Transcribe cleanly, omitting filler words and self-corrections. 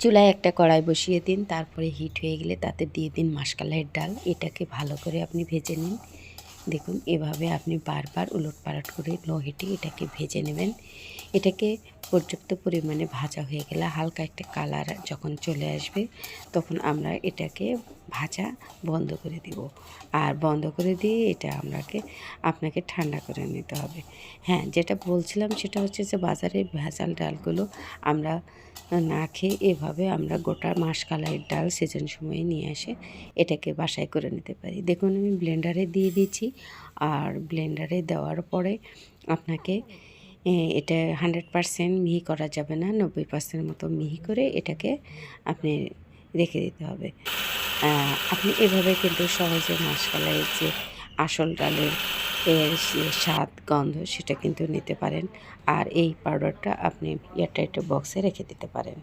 চুলায় একটা কড়াই বসিয়ে দিন, তারপরে হিট হয়ে গেলে তাতে দিয়ে দিন মাসকলাইয়ের ডাল। এটাকে ভালো করে আপনি ভেজে নিন। দেখুন এভাবে আপনি বারবার উলটপালট করে লো হিটে এটাকে ভেজে নেবেন। এটাকে পর্যাপ্ত পরিমাণে ভাজা হয়ে গেলে হালকা একটা কালার যখন চলে আসবে তখন আমরা এটাকে ভাজা বন্ধ করে দিব। আর বন্ধ করে দিয়ে এটা আপনাকে ঠান্ডা করে নিতে হবে। হ্যাঁ, যেটা বলছিলাম সেটা হচ্ছে যে বাজারে ভেজাল ডালগুলো আমরা না খেয়ে এভাবে আমরা গোটা মাসকলাইয়ের ডাল সিজন সময়ে নিয়ে এসে এটাকে বাসায় করে নিতে পারি। দেখুন আমি ব্লেন্ডারে দিয়ে দিয়েছি। আর ব্লেন্ডারে দেওয়ার পরে আপনাকে এটা 100% মিহি করা যাবে না, 90% মতো মিহি করে এটাকে আপনি রেখে দিতে হবে। আপনি এভাবে কিন্তু সহজে মাসকলাইয়ের যে আসল ডালের স্বাদ গন্ধ সেটা কিন্তু নিতে পারেন। আর এই পাউডারটা আপনি এয়ারটাইট বক্সে রেখে দিতে পারেন।